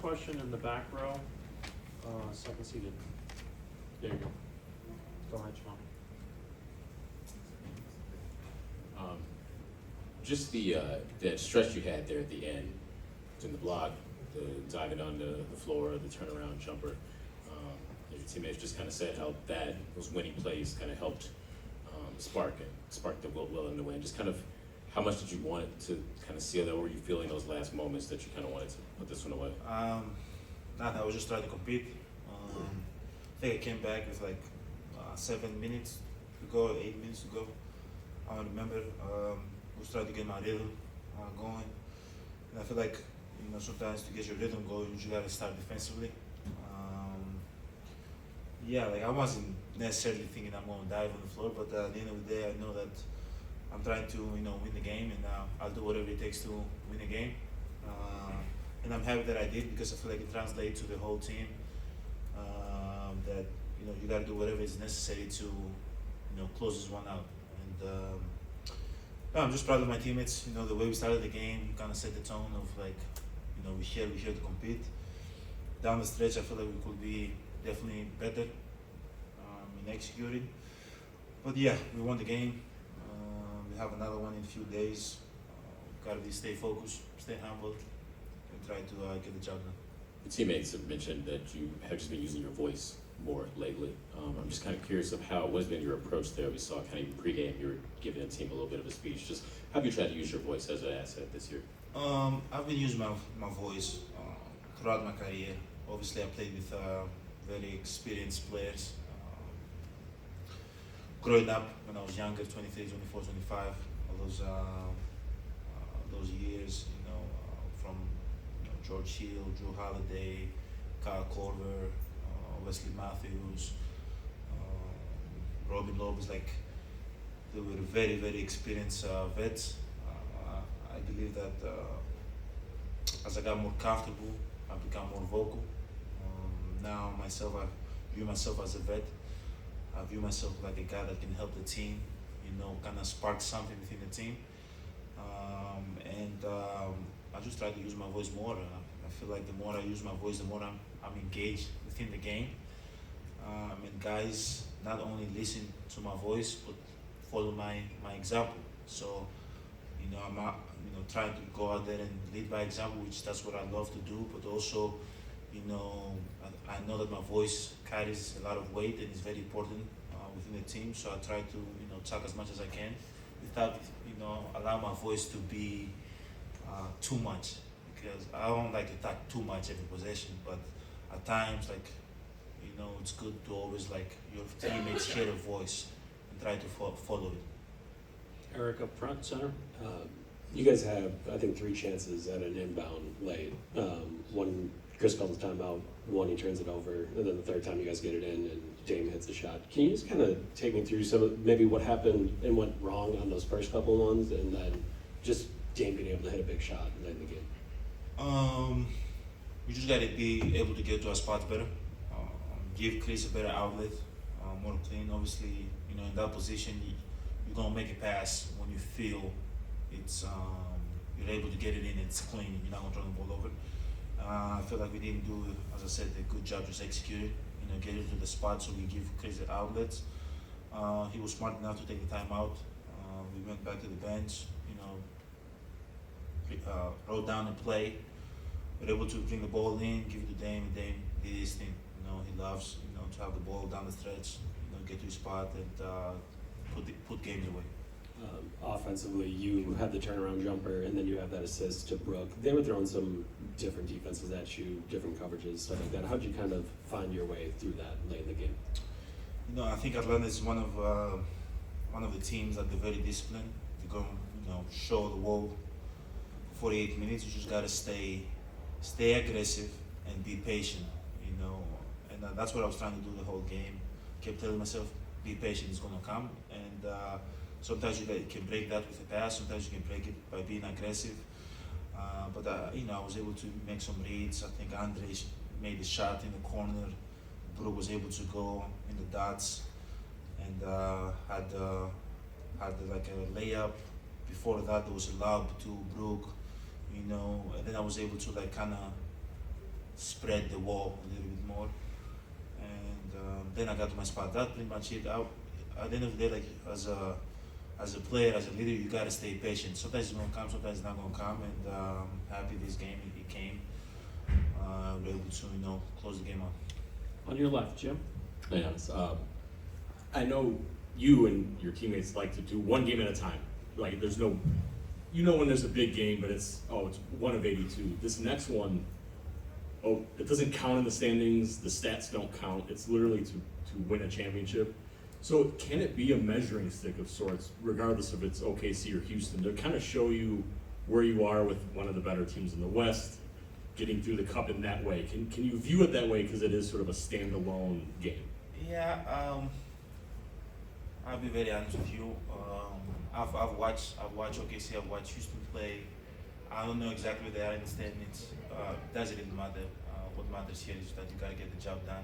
question in the back row, second seated. There you go. Go ahead, Sean. Just that stretch you had there at the end, in the block, the diving on the floor, the turnaround jumper. Your teammates just kind of said how those winning plays kind of helped spark the will in the win. Just kind of how much did you want it to kind of seal that? What were you feeling those last moments that you kind of wanted to put this one away? Nothing. I was just trying to compete. I think I came back with like 7 minutes to go, 8 minutes to go. I don't remember. I was trying to get my rhythm going. And I feel like, sometimes to get your rhythm going, you gotta start defensively. Like I wasn't necessarily thinking I'm going to dive on the floor, but at the end of the day, I know that I'm trying to, win the game, and I'll do whatever it takes to win the game. And I'm happy that I did, because I feel like it translates to the whole team. That you got to do whatever is necessary to, close this one out. And I'm just proud of my teammates. The way we started the game kind of set the tone of like, we're here to compete. Down the stretch, I feel like we could be definitely better in executing. But yeah, we won the game. We have another one in a few days. Got to stay focused, stay humble, and try to get the job done. Your teammates have mentioned that you have just been using your voice more lately. I'm just kind of curious of what's been your approach there. We saw kind of pregame, you were giving the team a little bit of a speech. Just how have you tried to use your voice as an asset this year? I've been using my voice throughout my career. Obviously, I played with very experienced players. Growing up, when I was younger, 23, 24, 25, all those years, from George Hill, Drew Holiday, Kyle Korver, Wesley Matthews, Robin Lopez, like they were very, very experienced vets. I believe that as I got more comfortable, I become more vocal. Now myself, I view myself as a vet. I view myself like a guy that can help the team, kind of spark something within the team. I just try to use my voice more. I feel like the more I use my voice, the more I'm engaged within the game. And guys not only listen to my voice, but follow my example. So, I'm not, trying to go out there and lead by example, which that's what I love to do. But also, I know that my voice carries a lot of weight and is very important within the team. So I try to, talk as much as I can without, allow my voice to be too much, because I don't like to talk too much every possession. But at times, like, it's good to always like your teammates hear a voice and try to follow it. Eric up front, center. You guys have, I think, 3 chances at an inbound late. One, Chris calls the timeout, one, he turns it over, and then the third time you guys get it in and Dame hits a shot. Can you just kind of take me through some of maybe what happened and went wrong on those first couple ones, and then just Dame being able to hit a big shot late in the game? We just got to be able to get to our spots better, give Chris a better outlet, more clean. Obviously, in that position, you're going to make a pass when you feel it's you're able to get it in, it's clean, you're not going to turn the ball over. I feel like we didn't do, as I said, a good job just executing, get it to the spot so we give Chris the outlets. He was smart enough to take the timeout. We went back to the bench, wrote down a play. We were able to bring the ball in, give it to Dame, and Dame did his thing. He loves, to have the ball down the stretch, get to his spot and put games away. Offensively, you had the turnaround jumper, and then you have that assist to Brooke. They were throwing some different defenses at you, different coverages, stuff like that. How'd you kind of find your way through that late in the game? I think Atlanta is one of the teams that they're very disciplined. They're going, show the wall for 48 minutes. You just gotta stay aggressive and be patient. And that's what I was trying to do the whole game. Kept telling myself, be patient, it's gonna come. And sometimes you can break that with a pass. Sometimes you can break it by being aggressive. But I was able to make some reads. I think Andre made a shot in the corner. Brooke was able to go in the dots and had like a layup. Before that, there was a lob to Brooke, and then I was able to like kind of spread the wall a little bit more. And then I got to my spot. That's pretty much it. At the end of the day, like as a player, as a leader, you gotta stay patient. Sometimes it's gonna come, sometimes it's not gonna come. And I'm happy this game it came. We're able to close the game out. On your left, Jim. Yes. I know you and your teammates like to do one game at a time. Like there's no, when there's a big game, but it's one of 82. This next one, it doesn't count in the standings. The stats don't count. It's literally to win a championship. So can it be a measuring stick of sorts, regardless if it's OKC or Houston, to kind of show you where you are with one of the better teams in the West, getting through the cup in that way? Can you view it that way because it is sort of a standalone game? Yeah, I'll be very honest with you. I've watched OKC, I've watched Houston play. I don't know exactly where they are in the standings. Doesn't really matter. What matters here is that you gotta get the job done.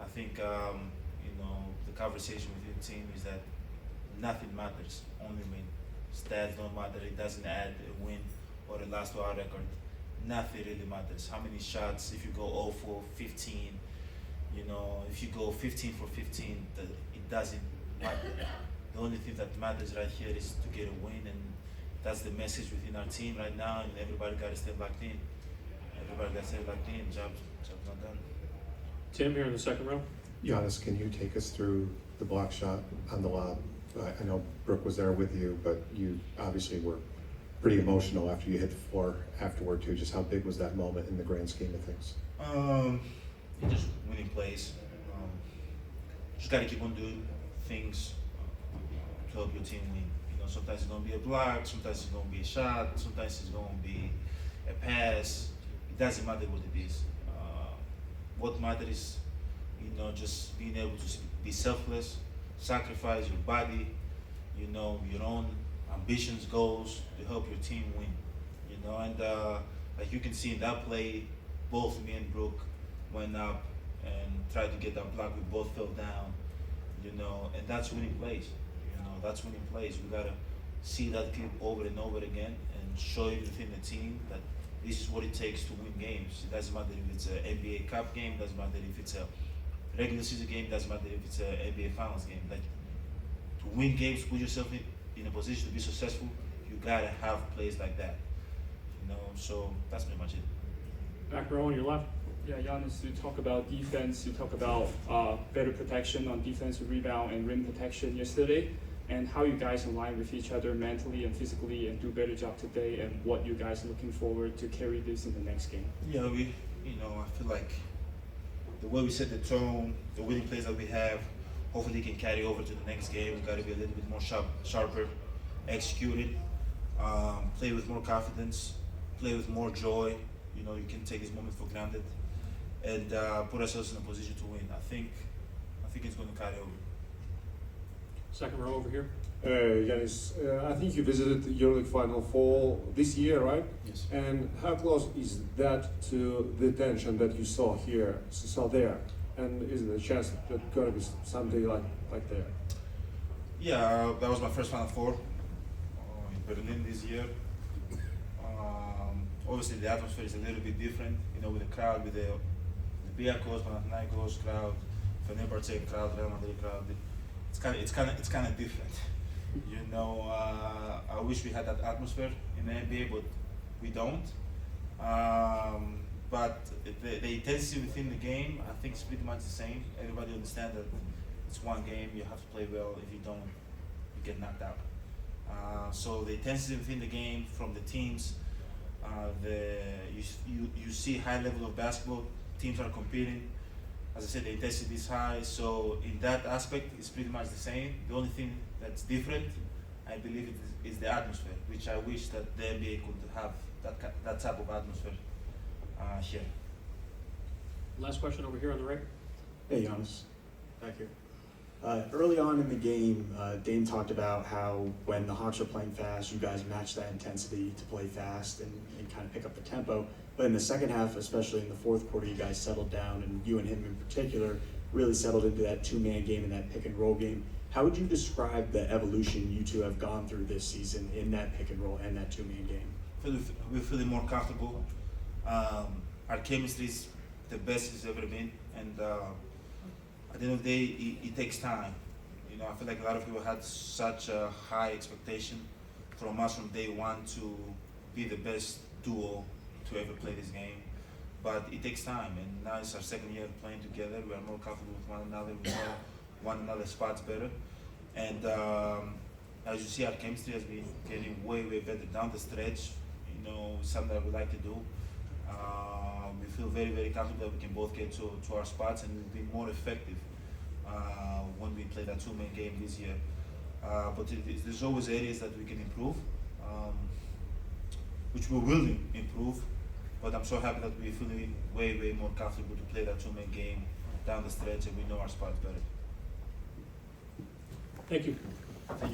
I think the conversation within the team is that nothing matters, only win. Stats don't matter. It doesn't add a win or a loss to our record. Nothing really matters. How many shots? If you go 0 for 15, if you go 15 for 15, it doesn't matter. The only thing that matters right here is to get a win, and that's the message within our team right now. And everybody got to stay locked in. Everybody got to stay locked in. Job's not done. Tim here in the second row. Giannis, can you take us through the block shot on the lob? I know Brooke was there with you, but you obviously were pretty emotional after you hit the floor afterward too. Just how big was that moment in the grand scheme of things? Just winning plays. Just got to keep on doing things to help your team win. Sometimes it's going to be a block, sometimes it's going to be a shot, sometimes it's going to be a pass. It doesn't matter what it is. What matters is, just being able to be selfless, sacrifice your body, your own ambitions, goals to help your team win. And like you can see in that play, both me and Brooke went up and tried to get that block. We both fell down, and that's winning plays. That's winning plays. We gotta see that clip over and over again and show it within the team that this is what it takes to win games. It doesn't matter if it's an NBA Cup game, doesn't matter if it's a regular season game, doesn't matter if it's an NBA Finals game. Like to win games, put yourself in a position to be successful, you gotta have plays like that. So that's pretty much it. Back row on your left. Yeah, Giannis, you talk about defense, you talk about better protection on defensive rebound and rim protection yesterday, and how you guys align with each other mentally and physically and do a better job today, and what you guys are looking forward to carry this in the next game. Yeah, I feel like the way we set the tone, the winning plays that we have, hopefully can carry over to the next game. We got to be a little bit more sharper, execute it, play with more confidence, play with more joy. You can take this moment for granted, and put ourselves in a position to win. I think it's going to carry over. Second row over here. Giannis, I think you visited the EuroLeague Final 4 this year, right? Yes. And how close is that to the tension that you saw there? And is there a chance that it's going to be someday like there? Yeah, that was my first Final Four in Berlin this year. Obviously, the atmosphere is a little bit different, with the crowd, with the Biakos, Panathinaikos crowd, Fenerbahce crowd, Real Madrid crowd. It's kind of different. I wish we had that atmosphere in the NBA, but we don't. But the intensity within the game, I think, is pretty much the same. Everybody understands that it's one game. You have to play well. If you don't, you get knocked out. So the intensity within the game from the teams, you see high level of basketball. Teams are competing. As I said, the intensity is high. So in that aspect, it's pretty much the same. The only thing that's different, I believe, is the atmosphere, which I wish that the NBA could have that type of atmosphere here. Last question over here on the right. Hey, Giannis, back here. Early on in the game, Dame talked about how when the Hawks are playing fast, you guys match that intensity to play fast and kind of pick up the tempo. But in the second half, especially in the fourth quarter, you guys settled down, and you and him in particular really settled into that two-man game and that pick-and-roll game. How would you describe the evolution you two have gone through this season in that pick-and-roll and that two-man game? We're feeling more comfortable. our chemistry is the best it's ever been, and at the end of the day, it takes time. You know, I feel like a lot of people had such a high expectation from us from day one to be the best duo to ever play this game. But it takes time, and now it's our second year playing together. We are more comfortable with one another. We know one another's spots better, and as you see, our chemistry has been getting way better down the stretch. You know, something that we like to do. We feel very comfortable that we can both get to our spots, and we've been more effective when we play that two-man game this year. But there's always areas that we can improve, which we will improve. But I'm so happy that we're feeling way more comfortable to play that two-man game down the stretch, and we know our spots better. Thank you.